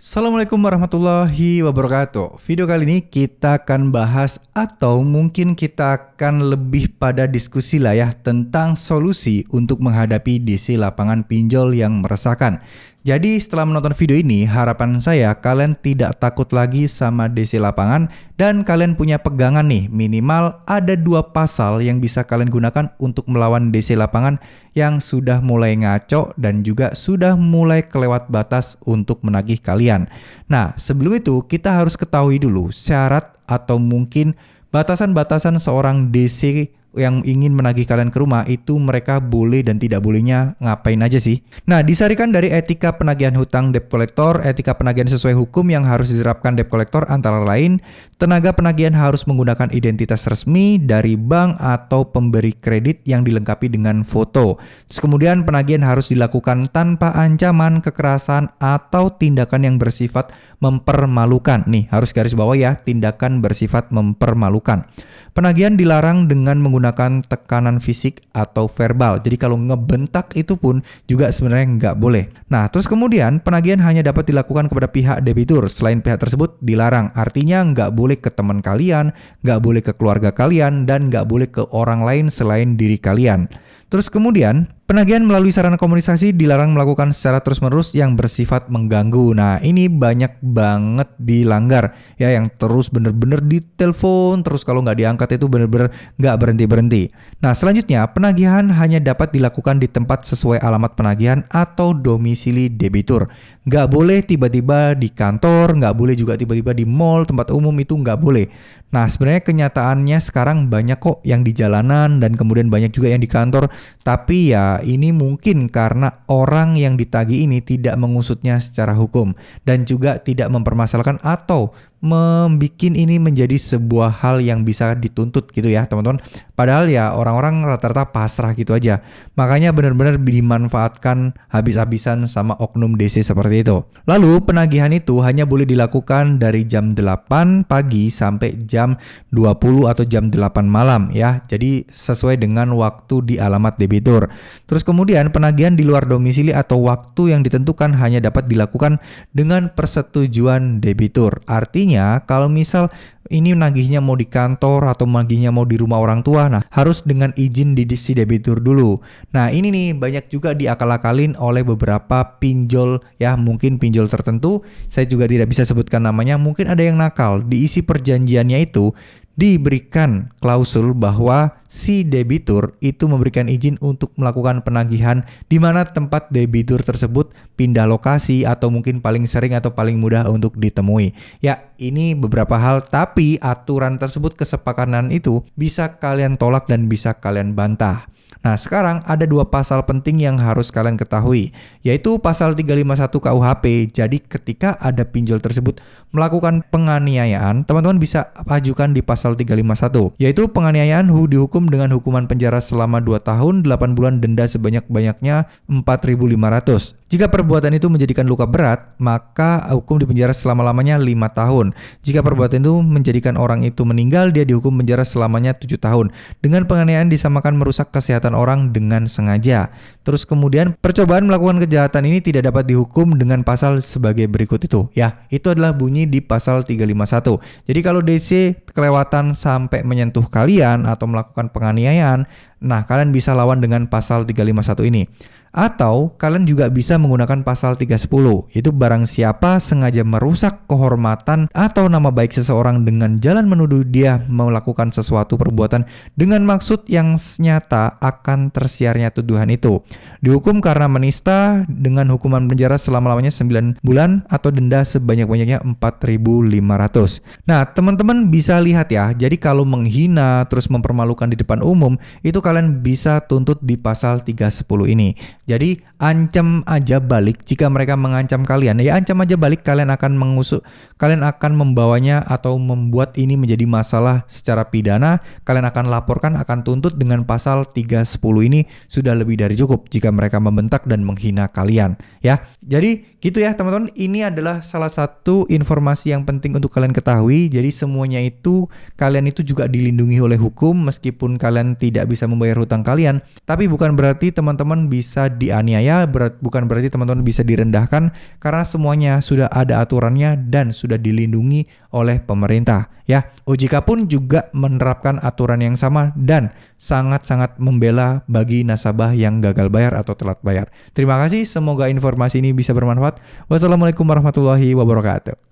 Assalamualaikum warahmatullahi wabarakatuh. Video kali ini kita akan bahas atau mungkin kita akan lebih pada diskusi lah ya tentang solusi untuk menghadapi DC lapangan pinjol yang meresahkan. Jadi setelah menonton video ini, harapan saya kalian tidak takut lagi sama DC lapangan dan kalian punya pegangan nih, minimal ada 2 pasal yang bisa kalian gunakan untuk melawan DC lapangan yang sudah mulai ngaco dan juga sudah mulai kelewat batas untuk menagih kalian. Nah, sebelum itu kita harus ketahui dulu syarat atau mungkin batasan-batasan seorang DC yang ingin menagih kalian ke rumah itu mereka boleh dan tidak bolehnya ngapain aja sih. Nah, disarikan dari etika penagihan hutang debt collector, etika penagihan sesuai hukum yang harus diterapkan debt collector antara lain, tenaga penagihan harus menggunakan identitas resmi dari bank atau pemberi kredit yang dilengkapi dengan foto. Terus kemudian penagihan harus dilakukan tanpa ancaman, kekerasan atau tindakan yang bersifat mempermalukan. Nih, harus garis bawah ya, tindakan bersifat mempermalukan. Penagihan dilarang dengan menggunakan tekanan fisik atau verbal. Jadi kalau ngebentak itu pun juga sebenarnya nggak boleh. Nah, terus kemudian penagihan hanya dapat dilakukan kepada pihak debitur. Selain pihak tersebut dilarang. Artinya nggak boleh ke teman kalian, nggak boleh ke keluarga kalian, dan nggak boleh ke orang lain selain diri kalian. Terus kemudian, penagihan melalui sarana komunikasi dilarang melakukan secara terus-menerus yang bersifat mengganggu. Nah, ini banyak banget dilanggar ya, yang terus bener-bener ditelepon, terus kalau nggak diangkat itu bener-bener nggak berhenti-berhenti. Nah, selanjutnya penagihan hanya dapat dilakukan di tempat sesuai alamat penagihan atau domisili debitur. Nggak boleh tiba-tiba di kantor, nggak boleh juga tiba-tiba di mall, tempat umum itu nggak boleh. Nah, sebenarnya kenyataannya sekarang banyak kok yang di jalanan dan kemudian banyak juga yang di kantor. Tapi ya ini mungkin karena orang yang ditagih ini tidak mengusutnya secara hukum dan juga tidak mempermasalahkan atau membuat ini menjadi sebuah hal yang bisa dituntut gitu ya teman-teman. Padahal ya orang-orang rata-rata pasrah gitu aja. Makanya benar-benar dimanfaatkan habis-habisan sama oknum DC seperti itu. Lalu penagihan itu hanya boleh dilakukan dari jam 8 pagi sampai jam 20 atau jam 8 malam ya. Jadi sesuai dengan waktu di alamat debitur. Terus kemudian penagihan di luar domisili atau waktu yang ditentukan hanya dapat dilakukan dengan persetujuan debitur. Artinya kalau misal ini nagihnya mau di kantor atau nagihnya mau di rumah orang tua, nah harus dengan izin di si debitur dulu. Nah ini nih banyak juga diakal-akalin oleh beberapa pinjol ya, mungkin pinjol tertentu, saya juga tidak bisa sebutkan namanya. Mungkin ada yang nakal, diisi perjanjiannya itu diberikan klausul bahwa si debitur itu memberikan izin untuk melakukan penagihan di mana tempat debitur tersebut pindah lokasi atau mungkin paling sering atau paling mudah untuk ditemui. Ya, ini beberapa hal, tapi aturan tersebut, kesepakatan itu bisa kalian tolak dan bisa kalian bantah. Nah, sekarang ada 2 pasal penting yang harus kalian ketahui, yaitu pasal 351 KUHP. Jadi ketika ada pinjol tersebut melakukan penganiayaan, teman-teman bisa ajukan di pasal 351, yaitu penganiayaan dihukum dengan hukuman penjara selama 2 tahun, 8 bulan, denda sebanyak-banyaknya 4.500. Jika perbuatan itu menjadikan luka berat, maka hukum di penjara selama-lamanya 5 tahun. Jika perbuatan itu menjadikan orang itu meninggal, dia dihukum penjara selamanya 7 tahun. Dengan penganiayaan disamakan merusak kesehatan orang dengan sengaja. Terus kemudian percobaan melakukan kejahatan ini tidak dapat dihukum dengan pasal sebagai berikut itu. Ya, itu adalah bunyi di pasal 351. Jadi kalau DC kelewatan sampai menyentuh kalian atau melakukan penganiayaan, nah kalian bisa lawan dengan pasal 351 ini. Atau kalian juga bisa menggunakan pasal 310, yaitu barang siapa sengaja merusak kehormatan atau nama baik seseorang dengan jalan menuduh dia melakukan sesuatu perbuatan dengan maksud yang nyata akan tersiarnya tuduhan itu, dihukum karena menista dengan hukuman penjara selama-lamanya 9 bulan atau denda sebanyak-banyaknya 4.500. Nah, teman-teman bisa lihat ya, jadi kalau menghina terus mempermalukan di depan umum, itu kalian bisa tuntut di pasal 310 ini. Jadi ancam aja balik jika mereka mengancam kalian. Ya ancam aja balik, kalian akan kalian akan membawanya atau membuat ini menjadi masalah secara pidana. Kalian akan laporkan, akan tuntut dengan pasal 310 ini sudah lebih dari cukup jika mereka membentak dan menghina kalian ya. Jadi gitu ya teman-teman, ini adalah salah satu informasi yang penting untuk kalian ketahui. Jadi semuanya itu kalian itu juga dilindungi oleh hukum meskipun kalian tidak bisa membayar hutang kalian. Tapi bukan berarti teman-teman bisa dianiaya, bukan berarti teman-teman bisa direndahkan, karena semuanya sudah ada aturannya dan sudah dilindungi oleh pemerintah. Ya, OJK pun juga menerapkan aturan yang sama dan sangat-sangat membela bagi nasabah yang gagal bayar atau telat bayar. Terima kasih, semoga informasi ini bisa bermanfaat. Wassalamualaikum warahmatullahi wabarakatuh.